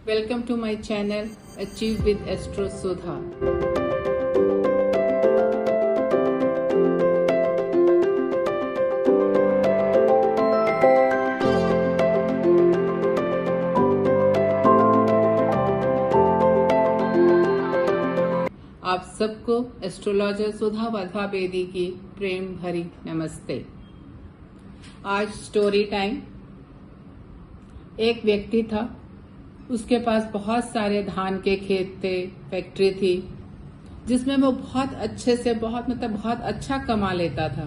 Welcome to my channel Achieve with Astro Sudha. आप सबको astrologer सुधा वधा बेदी की प्रेम भरी नमस्ते। आज स्टोरी टाइम। एक व्यक्ति था, उसके पास बहुत सारे धान के खेत थे, फैक्ट्री थी जिसमें वो बहुत अच्छे से बहुत अच्छा कमा लेता था।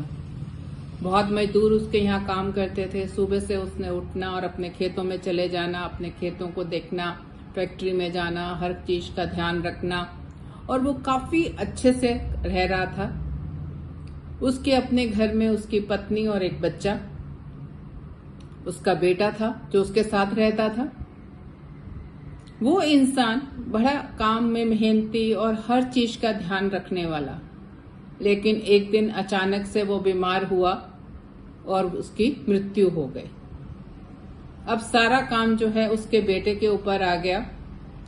बहुत मजदूर उसके यहाँ काम करते थे। सुबह से उसने उठना और अपने खेतों में चले जाना, अपने खेतों को देखना, फैक्ट्री में जाना, हर चीज का ध्यान रखना, और वो काफी अच्छे से रह रहा था। उसके अपने घर में उसकी पत्नी और एक बच्चा, उसका बेटा था जो उसके साथ रहता था। वो इंसान बड़ा काम में मेहनती और हर चीज का ध्यान रखने वाला, लेकिन एक दिन अचानक से वो बीमार हुआ और उसकी मृत्यु हो गई। अब सारा काम जो है उसके बेटे के ऊपर आ गया,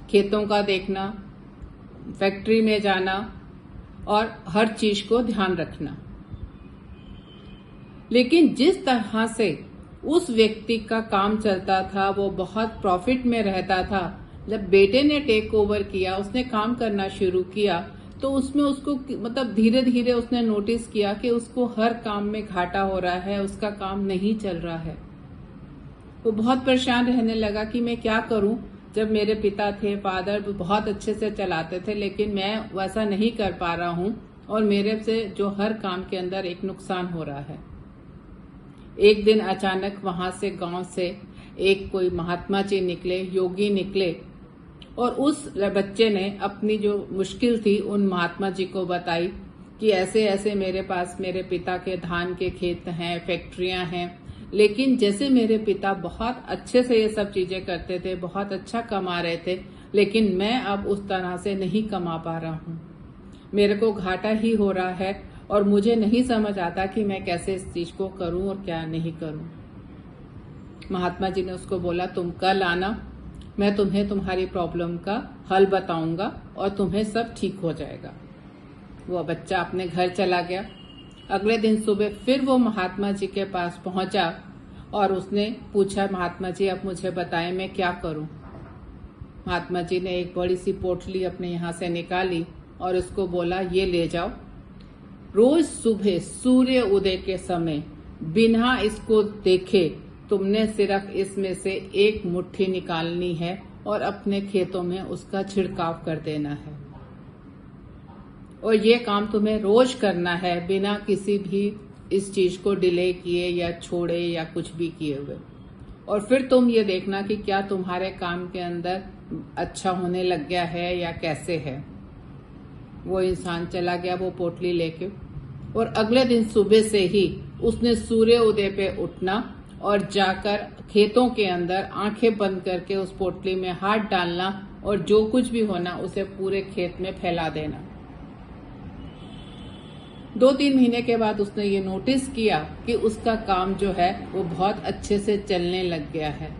खेतों का देखना, फैक्ट्री में जाना और हर चीज को ध्यान रखना। लेकिन जिस तरह से उस व्यक्ति का काम चलता था, वो बहुत प्रॉफिट में रहता था। जब बेटे ने टेक ओवर किया, उसने काम करना शुरू किया, तो उसमें उसको धीरे धीरे उसने नोटिस किया कि उसको हर काम में घाटा हो रहा है, उसका काम नहीं चल रहा है। वो बहुत परेशान रहने लगा कि मैं क्या करूं। जब मेरे पिता थे, फादर बहुत अच्छे से चलाते थे, लेकिन मैं वैसा नहीं कर पा रहा हूं और मेरे से जो हर काम के अंदर एक नुकसान हो रहा है। एक दिन अचानक वहां से, गांव से एक कोई महात्मा जी निकले, योगी निकले, और उस बच्चे ने अपनी जो मुश्किल थी उन महात्मा जी को बताई कि ऐसे ऐसे मेरे पास मेरे पिता के धान के खेत हैं, फैक्ट्रियां हैं, लेकिन जैसे मेरे पिता बहुत अच्छे से ये सब चीजें करते थे, बहुत अच्छा कमा रहे थे, लेकिन मैं अब उस तरह से नहीं कमा पा रहा हूँ। मेरे को घाटा ही हो रहा है और मुझे नहीं समझ आता कि मैं कैसे इस चीज को करूं और क्या नहीं करूं। महात्मा जी ने उसको बोला, तुम कल आना, मैं तुम्हें तुम्हारी प्रॉब्लम का हल बताऊंगा और तुम्हें सब ठीक हो जाएगा। वो बच्चा अपने घर चला गया। अगले दिन सुबह फिर वो महात्मा जी के पास पहुंचा और उसने पूछा, महात्मा जी अब मुझे बताएं मैं क्या करूं। महात्मा जी ने एक बड़ी सी पोटली अपने यहाँ से निकाली और उसको बोला, ये ले जाओ, रोज सुबह सूर्य उदय के समय बिना इसको देखे तुमने सिर्फ इसमें से एक मुट्ठी निकालनी है और अपने खेतों में उसका छिड़काव कर देना है, और ये काम तुम्हें रोज करना है बिना किसी भी इस चीज को डिले किए या छोड़े या कुछ भी किए हुए। और फिर तुम ये देखना कि क्या तुम्हारे काम के अंदर अच्छा होने लग गया है या कैसे है। वो इंसान चला गया वो पोटली लेके, और अगले दिन सुबह से ही उसने सूर्य उदय पे उठना और जाकर खेतों के अंदर आंखें बंद करके उस पोटली में हाथ डालना और जो कुछ भी होना उसे पूरे खेत में फैला देना। 2-3 महीने के बाद उसने ये नोटिस किया कि उसका काम जो है वो बहुत अच्छे से चलने लग गया है।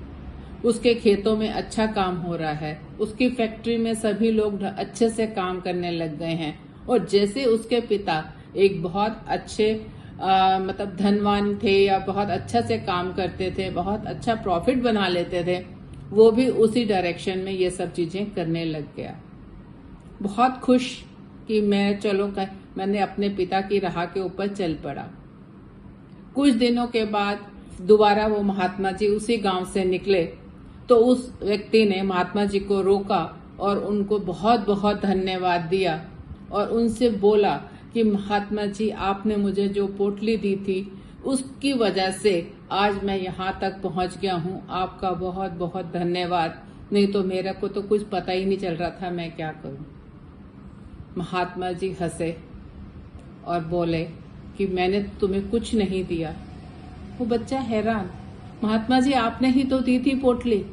उसके खेतों में अच्छा काम हो रहा है, उसकी फैक्ट्री में सभी लोग अच्छे से काम करने लग गए हैं, और जैसे उसके पिता एक बहुत अच्छे धनवान थे या बहुत अच्छा से काम करते थे, बहुत अच्छा प्रॉफिट बना लेते थे, वो भी उसी डायरेक्शन में ये सब चीजें करने लग गया। बहुत खुश कि मैंने अपने पिता की राह के ऊपर चल पड़ा। कुछ दिनों के बाद दोबारा वो महात्मा जी उसी गांव से निकले, तो उस व्यक्ति ने महात्मा जी को रोका और उनको बहुत बहुत धन्यवाद दिया और उनसे बोला कि महात्मा जी, आपने मुझे जो पोटली दी थी उसकी वजह से आज मैं यहाँ तक पहुंच गया हूँ, आपका बहुत बहुत धन्यवाद, नहीं तो मेरे को तो कुछ पता ही नहीं चल रहा था मैं क्या करूं। महात्मा जी हंसे और बोले कि मैंने तुम्हें कुछ नहीं दिया। वो बच्चा हैरान, महात्मा जी आपने ही तो दी थी पोटली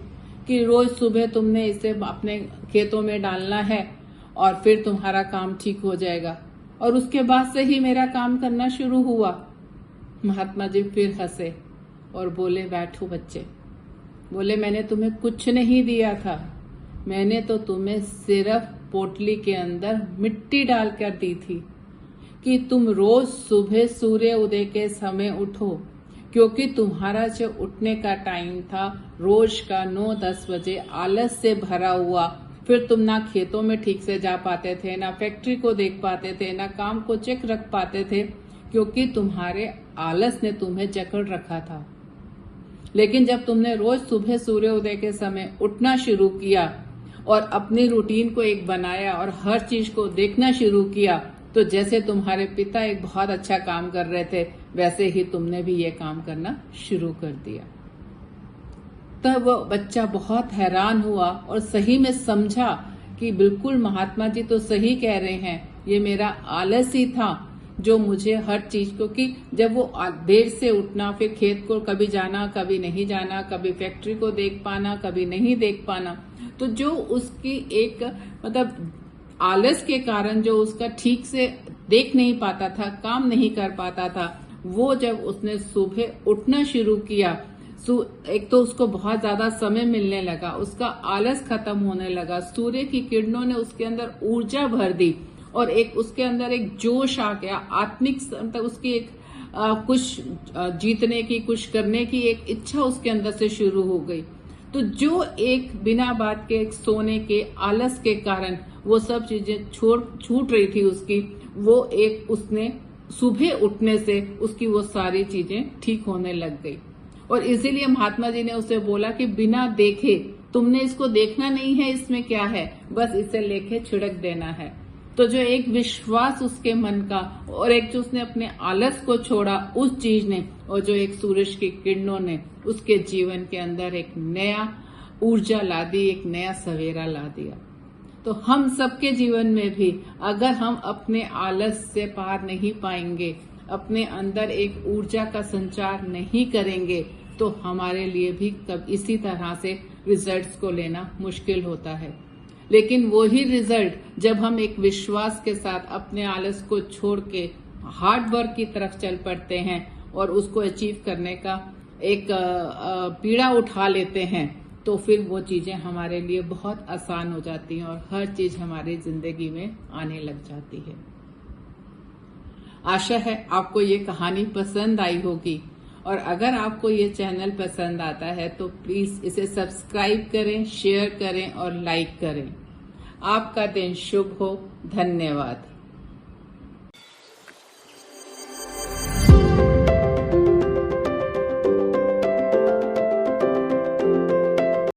कि रोज सुबह तुमने इसे अपने खेतों में डालना है और फिर तुम्हारा काम ठीक हो जाएगा, और उसके बाद से ही मेरा काम करना शुरू हुआ। महात्मा जी फिर हंसे और बोले, बैठो बच्चे, बोले मैंने तुम्हें कुछ नहीं दिया था, मैंने तो तुम्हें सिर्फ पोटली के अंदर मिट्टी डालकर दी थी कि तुम रोज सुबह सूर्य उदय के समय उठो, क्योंकि तुम्हारा जो उठने का टाइम था रोज का 9-10 बजे आलस से भरा हुआ, फिर तुम ना खेतों में ठीक से जा पाते थे, ना फैक्ट्री को देख पाते थे, ना काम को चेक रख पाते थे, क्योंकि तुम्हारे आलस ने तुम्हें जकड़ रखा था। लेकिन जब तुमने रोज सुबह सूर्योदय के समय उठना शुरू किया और अपनी रूटीन को एक बनाया और हर चीज को देखना शुरू किया, तो जैसे तुम्हारे पिता एक बहुत अच्छा काम कर रहे थे, वैसे ही तुमने भी ये काम करना शुरू कर दिया। तब वो बच्चा बहुत हैरान हुआ और सही में समझा कि बिल्कुल महात्मा जी तो सही कह रहे हैं, ये मेरा आलस ही था जो मुझे हर चीज को, कि जब वो देर से उठना, फिर खेत को कभी जाना कभी नहीं जाना, कभी फैक्ट्री को देख पाना कभी नहीं देख पाना, तो जो उसकी एक मतलब आलस के कारण जो उसका ठीक से देख नहीं पाता था, काम नहीं कर पाता था, वो जब उसने सुबह उठना शुरू किया, एक तो उसको बहुत ज्यादा समय मिलने लगा, उसका आलस खत्म होने लगा, सूर्य की किरणों ने उसके अंदर ऊर्जा भर दी और एक उसके अंदर एक जोश आ गया, आत्मिक मतलब उसकी एक कुछ जीतने की, कुछ करने की एक इच्छा उसके अंदर से शुरू हो गई। तो जो एक बिना बात के एक सोने के आलस के कारण वो सब चीजें छूट रही थी उसकी, वो एक उसने सुबह उठने से उसकी वो सारी चीजें ठीक होने लग गई। और इसीलिए महात्मा जी ने उसे बोला कि बिना देखे, तुमने इसको देखना नहीं है इसमें क्या है, बस इसे लेके छिड़क देना है। तो जो एक विश्वास उसके मन का और एक जो उसने अपने आलस को छोड़ा उस चीज ने, और जो एक सूरज की किरणों ने उसके जीवन के अंदर एक नया ऊर्जा ला दी, एक नया सवेरा ला दिया। तो हम सबके जीवन में भी अगर हम अपने आलस से पार नहीं पाएंगे, अपने अंदर एक ऊर्जा का संचार नहीं करेंगे, तो हमारे लिए भी कब इसी तरह से रिजल्ट्स को लेना मुश्किल होता है। लेकिन वही रिजल्ट जब हम एक विश्वास के साथ अपने आलस को छोड़ के हार्ड वर्क की तरफ चल पड़ते हैं और उसको अचीव करने का एक पीड़ा उठा लेते हैं, तो फिर वो चीजें हमारे लिए बहुत आसान हो जाती हैं और हर चीज हमारी जिंदगी में आने लग जाती है। आशा है आपको ये कहानी पसंद आई होगी, और अगर आपको ये चैनल पसंद आता है तो प्लीज इसे सब्सक्राइब करें, शेयर करें और लाइक करें। आपका दिन शुभ हो। धन्यवाद।